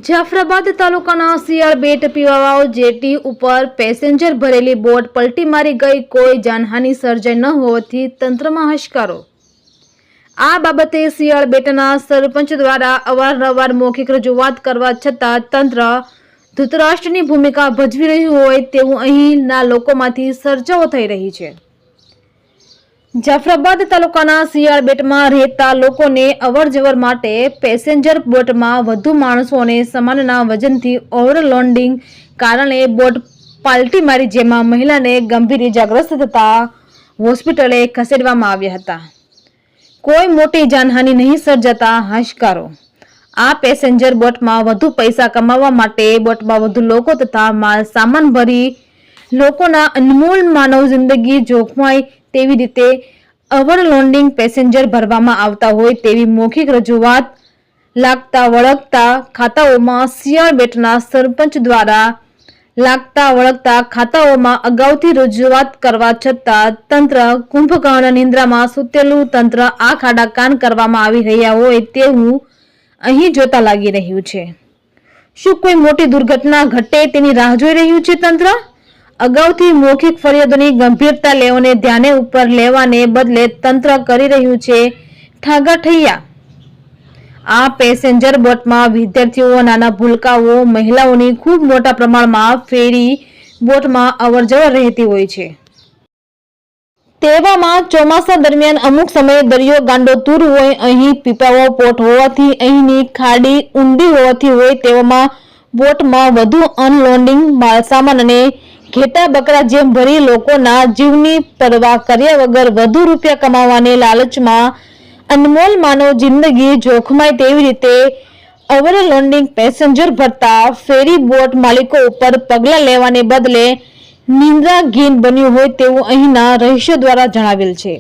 જાફરાબાદ તાલુકાના શિયાળ બેટ પીવાવાવ જેટી ઉપર પેસેન્જર ભરેલી બોટ પલટી મારી ગઈ। કોઈ જાનહાનિ સર્જાઈ ન હોવાથી તંત્રમાં હાશકારો। આ બાબતે શિયાળ બેટના સરપંચ દ્વારા અવારનવાર મૌખિક રજૂઆત કરવા છતાં તંત્ર ધૃતરાષ્ટ્રની ભૂમિકા ભજવી રહ્યું હોય તેવું અહીંના લોકોમાંથી ચર્ચાઓ થઈ રહી છે। જાફરાબાદ તાલુકાના શિયાળ બેટમાં રહેતા લોકોને અવરજવર માટે પેસેન્જર બોટમાં વધુ માણસો અને સામાનના વજનથી ઓવરલોડિંગ કારણે બોટ પાલટી મારી, જેમાં મહિલાને ગંભીર ઇજાગ્રસ્ત થતા હોસ્પિટલે ખસેડવામાં આવ્યા હતા। કોઈ મોટી જાનહાનિ નહીં સર્જાતા હાશકારો। આ પેસેન્જર બોટમાં વધુ પૈસા કમાવા માટે બોટમાં વધુ લોકો તથા માલ સામાન ભરી લોકોના અનમોલ માનવ જિંદગી જોખમાય તેવી રીતે ઓવરલોડિંગ પેસેન્જર ભરવામાં આવતા હોય તેવી મૌખિક રજૂઆત લાગતા વળગતા ખાતાઓમાં શિયાળ બેટના સરપંચ દ્વારા અગાઉથી રજૂઆત કરવા છતાં તંત્ર કુંભકર્ણ નિંદ્રામાં સૂતેલું તંત્ર આ ખાડા કાન કરવામાં આવી રહ્યા હોય તેવું અહીં જોતા લાગી રહ્યું છે। શું કોઈ મોટી દુર્ઘટના ઘટે તેની રાહ જોઈ રહ્યું છે તંત્ર? અગાઉથી મૌખિક ફરિયાદોની ગંભીરતા લેવાને ધ્યાને ઉપર લેવાને બદલે તંત્ર કરી રહ્યું છે ઠાગાઠૈયા। આ પેસેન્જર બોટમાં વિદ્યાર્થીઓ, નાના ભૂલકાઓ, મહિલાઓની ખૂબ મોટા પ્રમાણમાં ફેરી બોટમાં અવરજવર રહેતી હોય છે। તેવામાં ચોમાસા દરમિયાન અમુક સમયે દરિયો ગાંડો તૂર હોય, અહીં પીપાવો પોટ હોવાથી અહીંની ખાડી ઊંડી હોવાથી હોય તેવામાં બોટમાં વધુ અનલોડિંગ માલસામાન અને ઘેટા બકરા જેમ ભરી લોકોના જીવની પરવા કર્યા વગર વધુ રૂપિયા કમાવાને લાલચમાં અનમોલ માનવ જિંદગી જોખમાય તેવી રીતે ઓવરલોડિંગ પેસેન્જર ભરતા ફેરી બોટ માલિકો ઉપર પગલાં લેવાને બદલે નિંદ્રાગીન બન્યું હોય તેવું અહીંના રહીશો દ્વારા જણાવેલ છે।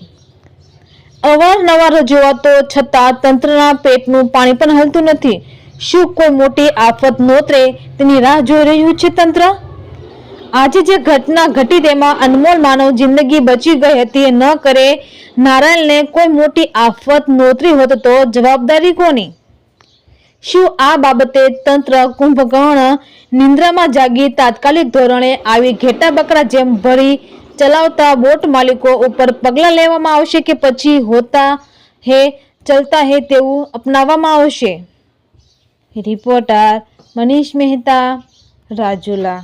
અવારનવાર રજૂઆતો છતાં તંત્રના પેટનું પાણી પણ હલતું નથી। શું કોઈ મોટી આફત નોતરે તેની રાહ જોઈ રહ્યું છે તંત્ર? આજે જે ઘટના ઘટી તેમાં અનમોલ માનવ જિંદગી બચી ગઈ હતી। ન કરે નારાયણને કોઈ મોટી આફત નોતરી હોત તો જવાબદારી કોની? શું આ બાબતે તંત્ર કુંભકર્ણ નિંદ્રામાં જાગી તાત્કાલિક ધોરણે આવી ઘેટા બકરા જેમ ભરી ચલાવતા બોટ માલિકો ઉપર પગલાં લેવામાં આવશે કે પછી હોતા હે ચલતા હે તેવું અપનાવવામાં આવશે? રિપોર્ટર મનીષ મહેતા, રાજુલા।